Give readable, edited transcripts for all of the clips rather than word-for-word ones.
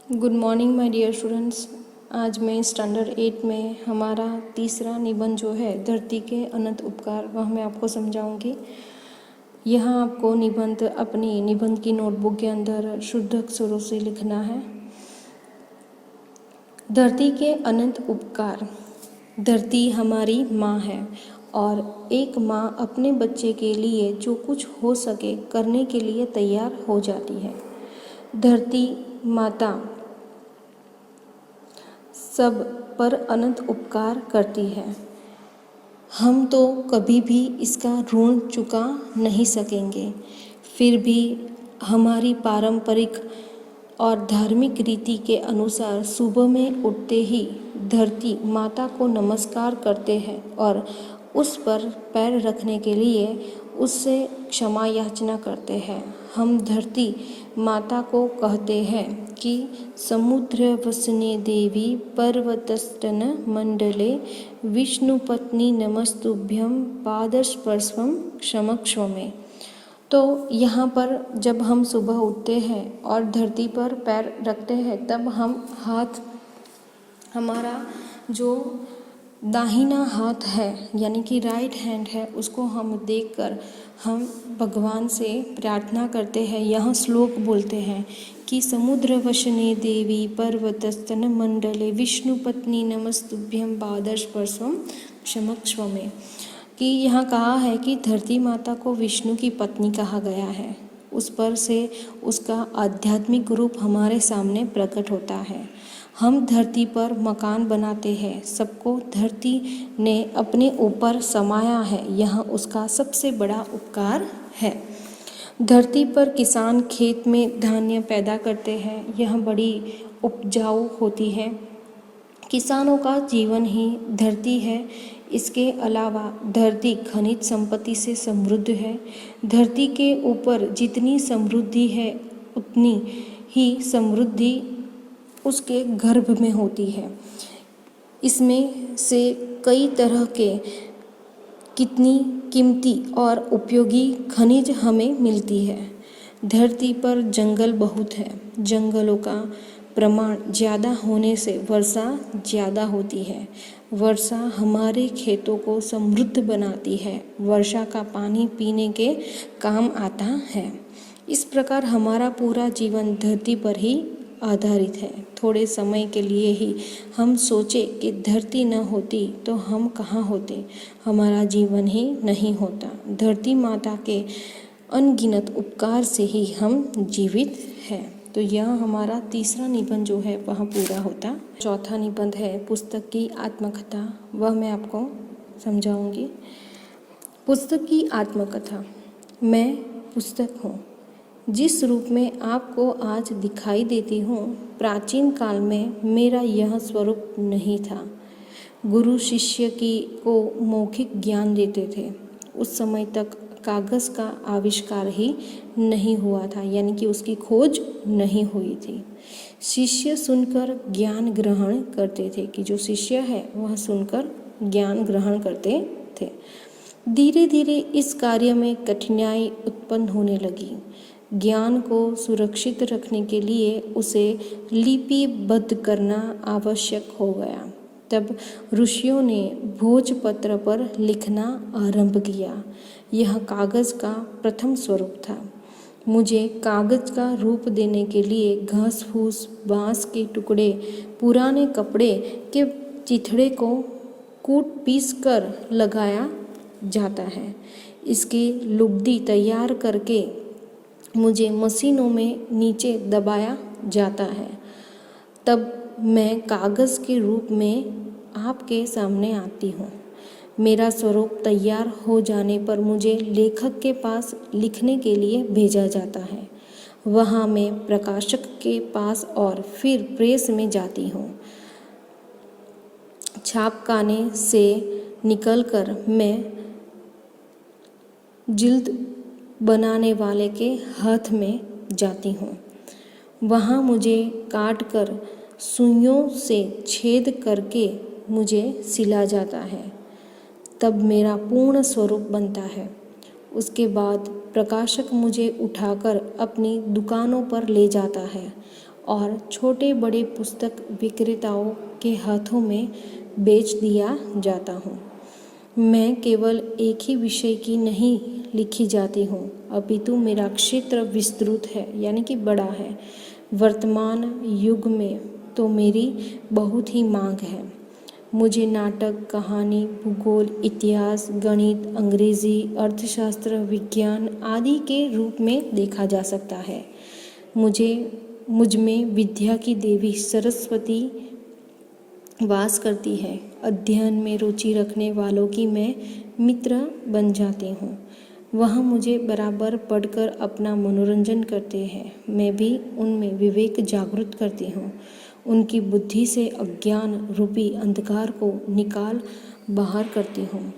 Good morning my dear students. आज मैं standard 8 में हमारा तीसरा निबंध जो है धरती के अनंत उपकार वह मैं आपको समझाऊंगी। यहाँ आपको निबंध अपनी निबंध की नोटबुक के अंदर शुद्ध अक्षरों से लिखना है। धरती के अनंत उपकार। धरती हमारी माँ है और एक माँ अपने बच्चे के लिए जो कुछ हो सके करने के लिए तैयार हो जाती है। धरती माता सब पर अनंत उपकार करती है। हम तो कभी भी इसका ऋण चुका नहीं सकेंगे, फिर भी हमारी पारंपरिक और धार्मिक रीति के अनुसार सुबह में उठते ही धरती माता को नमस्कार करते हैं और उस पर पैर रखने के लिए उससे क्षमा याचना करते हैं। हम धरती माता को कहते हैं कि समुद्र वसने देवी पर्वतस्तन मंडले विष्णुपत्नी नमस्तुभ्यं पादस्पर्शम क्षमस्व में। तो यहाँ पर जब हम सुबह उठते हैं और धरती पर पैर रखते हैं तब हम हाथ, हमारा जो दाहिना हाथ है यानी कि राइट हैंड है, उसको हम देखकर हम भगवान से प्रार्थना करते हैं। यह श्लोक बोलते हैं कि समुद्र वशने देवी पर्वतस्तन मंडले विष्णुपत्नी नमस्तुभ्यं पादस्पर्शम क्षमस्व में, कि यहाँ कहा है कि धरती माता को विष्णु की पत्नी कहा गया है। उस पर से उसका आध्यात्मिक रूप हमारे सामने प्रकट होता है। हम धरती पर मकान बनाते हैं, सबको धरती ने अपने ऊपर समाया है, यह उसका सबसे बड़ा उपकार है। धरती पर किसान खेत में धान्य पैदा करते हैं, यह बड़ी उपजाऊ होती है। किसानों का जीवन ही धरती है। इसके अलावा धरती खनिज संपत्ति से समृद्ध है। धरती के ऊपर जितनी समृद्धि है उतनी ही समृद्धि उसके गर्भ में होती है। इसमें से कई तरह के कितनी कीमती और उपयोगी खनिज हमें मिलती है। धरती पर जंगल बहुत है। जंगलों का प्रमाण ज़्यादा होने से वर्षा ज़्यादा होती है। वर्षा हमारे खेतों को समृद्ध बनाती है। वर्षा का पानी पीने के काम आता है। इस प्रकार हमारा पूरा जीवन धरती पर ही आधारित है। थोड़े समय के लिए ही हम सोचे कि धरती न होती तो हम कहाँ होते, हमारा जीवन ही नहीं होता। धरती माता के अनगिनत उपकार से ही हम जीवित हैं। तो यह हमारा तीसरा निबंध जो है वह पूरा होता। चौथा निबंध है पुस्तक की आत्मकथा, वह मैं आपको समझाऊंगी। पुस्तक की आत्मकथा। मैं पुस्तक हूँ। जिस रूप में आपको आज दिखाई देती हूँ, प्राचीन काल में मेरा यह स्वरूप नहीं था। गुरु शिष्य को मौखिक ज्ञान देते थे। उस समय तक कागज़ का आविष्कार ही नहीं हुआ था, यानी कि उसकी खोज नहीं हुई थी। शिष्य सुनकर ज्ञान ग्रहण करते थे, कि जो शिष्य है वह सुनकर ज्ञान ग्रहण करते थे। धीरे धीरे इस कार्य में कठिनाई उत्पन्न होने लगी। ज्ञान को सुरक्षित रखने के लिए उसे लिपिबद्ध करना आवश्यक हो गया। तब ऋषियों ने भोजपत्र पर लिखना आरंभ किया। यह कागज़ का प्रथम स्वरूप था। मुझे कागज़ का रूप देने के लिए घास फूस, बाँस के टुकड़े, पुराने कपड़े के चिथड़े को कूट पीस कर लगाया जाता है। इसकी लुगदी तैयार करके मुझे मशीनों में नीचे दबाया जाता है। तब मैं कागज़ के रूप में आपके सामने आती हूँ। मेरा स्वरूप तैयार हो जाने पर मुझे लेखक के पास लिखने के लिए भेजा जाता है। वहाँ मैं प्रकाशक के पास और फिर प्रेस में जाती हूँ। छापखाने से निकलकर मैं जिल्द बनाने वाले के हाथ में जाती हूँ। वहाँ मुझे काट कर सुइयों से छेद करके मुझे सिला जाता है। तब मेरा पूर्ण स्वरूप बनता है। उसके बाद प्रकाशक मुझे उठाकर अपनी दुकानों पर ले जाता है और छोटे बड़े पुस्तक विक्रेताओं के हाथों में बेच दिया जाता हूँ। मैं केवल एक ही विषय की नहीं लिखी जाती हूँ, अपितु मेरा क्षेत्र विस्तृत है, यानी कि बड़ा है। वर्तमान युग में तो मेरी बहुत ही मांग है। मुझे नाटक, कहानी, भूगोल, इतिहास, गणित, अंग्रेजी, अर्थशास्त्र, विज्ञान आदि के रूप में देखा जा सकता है। मुझ में विद्या की देवी सरस्वती वास करती है। अध्ययन में रुचि रखने वालों की मैं मित्र बन जाती हूँ। वह मुझे बराबर पढ़कर अपना मनोरंजन करते हैं। मैं भी उनमें विवेक जागृत करती हूँ। उनकी बुद्धि से अज्ञान रूपी अंधकार को निकाल बाहर करती हूँ।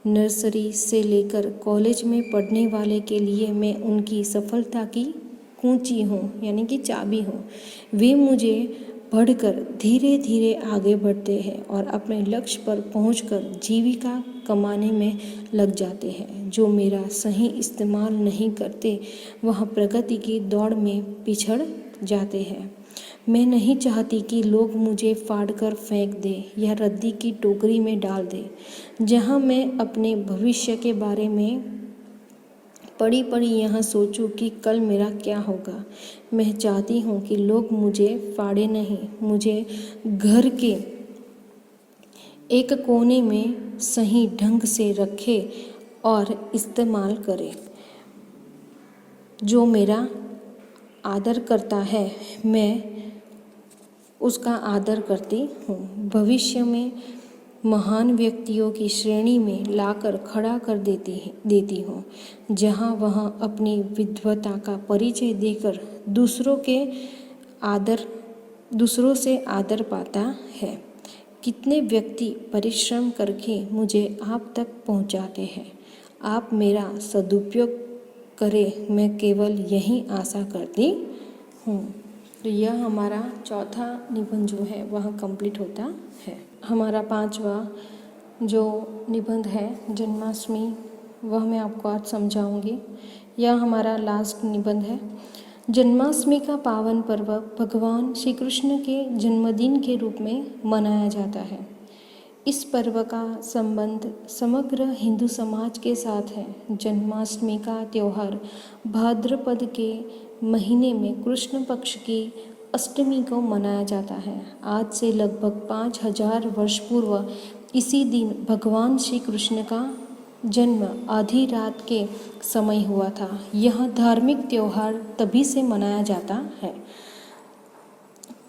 नर्सरी से लेकर कॉलेज में पढ़ने वाले के लिए मैं उनकी सफलता की कुंजी हूँ, यानी कि चाबी हूँ। वे मुझे पढ़कर धीरे धीरे आगे बढ़ते हैं और अपने लक्ष्य पर पहुंचकर जीविका कमाने में लग जाते हैं। जो मेरा सही इस्तेमाल नहीं करते वह प्रगति की दौड़ में पिछड़ जाते हैं। मैं नहीं चाहती कि लोग मुझे फाड़कर फेंक दें या रद्दी की टोकरी में डाल दें। जहाँ मैं अपने भविष्य के बारे में पड़ी पड़ी यहाँ सोचूं कि कल मेरा क्या होगा। मैं चाहती हूँ कि लोग मुझे फाड़े नहीं, मुझे घर के एक कोने में सही ढंग से रखे और इस्तेमाल करे। जो मेरा आदर करता है मैं उसका आदर करती हूँ। भविष्य में महान व्यक्तियों की श्रेणी में लाकर खड़ा कर देती हूँ, जहाँ वह अपनी विद्वता का परिचय देकर दूसरों से आदर पाता है। कितने व्यक्ति परिश्रम करके मुझे आप तक पहुँचाते हैं। आप मेरा सदुपयोग करें, मैं केवल यही आशा करती हूँ। तो यह हमारा चौथा निबंध जो है वह कंप्लीट होता है। हमारा पांचवा जो निबंध है जन्माष्टमी, वह मैं आपको आज समझाऊंगी। यह हमारा लास्ट निबंध है। जन्माष्टमी का पावन पर्व भगवान श्री कृष्ण के जन्मदिन के रूप में मनाया जाता है। इस पर्व का संबंध समग्र हिंदू समाज के साथ है। जन्माष्टमी का त्यौहार भाद्रपद के महीने में कृष्ण पक्ष की अष्टमी को मनाया जाता है। आज से लगभग 5000 वर्ष पूर्व इसी दिन भगवान श्री कृष्ण का जन्म आधी रात के समय हुआ था। यह धार्मिक त्यौहार तभी से मनाया जाता है।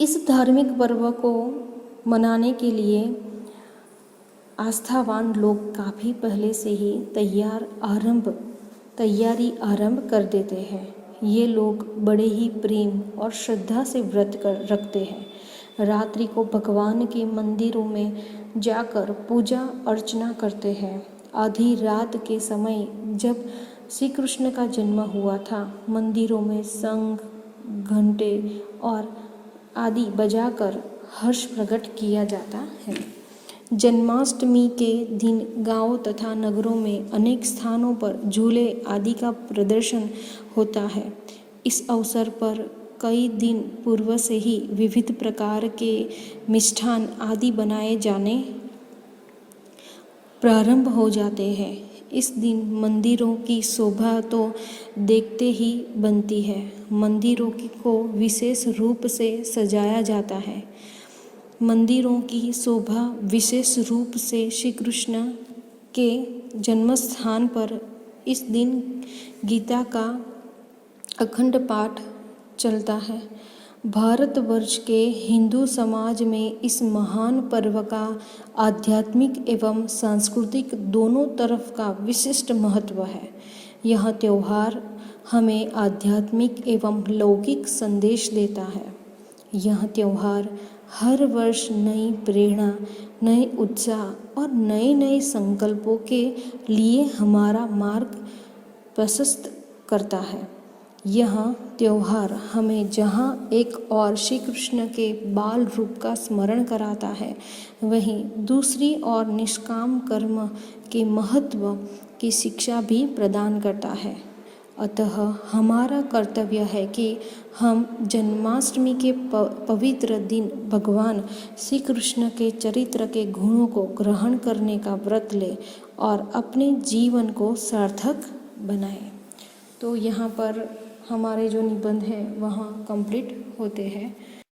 इस धार्मिक पर्व को मनाने के लिए आस्थावान लोग काफ़ी पहले से ही तैयारी आरंभ कर देते हैं। ये लोग बड़े ही प्रेम और श्रद्धा से व्रत रखते हैं। रात्रि को भगवान के मंदिरों में जाकर पूजा अर्चना करते हैं। आधी रात के समय जब श्री कृष्ण का जन्म हुआ था, मंदिरों में शंख, घंटे और आदि बजाकर हर्ष प्रकट किया जाता है। जन्माष्टमी के दिन गांवों तथा नगरों में अनेक स्थानों पर झूले आदि का प्रदर्शन होता है। इस अवसर पर कई दिन पूर्व से ही विविध प्रकार के मिष्ठान आदि बनाए जाने प्रारंभ हो जाते हैं। इस दिन मंदिरों की शोभा तो देखते ही बनती है। मंदिरों को विशेष रूप से सजाया जाता है। मंदिरों की शोभा विशेष रूप से श्री कृष्ण के जन्म स्थान पर इस दिन गीता का अखंड पाठ चलता है। भारतवर्ष के हिंदू समाज में इस महान पर्व का आध्यात्मिक एवं सांस्कृतिक दोनों तरफ का विशिष्ट महत्व है। यह त्यौहार हमें आध्यात्मिक एवं लौकिक संदेश देता है। यह त्यौहार हर वर्ष नई प्रेरणा, नए उत्साह और नए नए संकल्पों के लिए हमारा मार्ग प्रशस्त करता है। यह त्यौहार हमें जहाँ एक और श्री कृष्ण के बाल रूप का स्मरण कराता है, वहीं दूसरी ओर निष्काम कर्म के महत्व की शिक्षा भी प्रदान करता है। अतः हमारा कर्तव्य है कि हम जन्माष्टमी के पवित्र दिन भगवान श्री कृष्ण के चरित्र के गुणों को ग्रहण करने का व्रत लें और अपने जीवन को सार्थक बनाएं। तो यहाँ पर हमारे जो निबंध हैं वहाँ कंप्लीट होते हैं।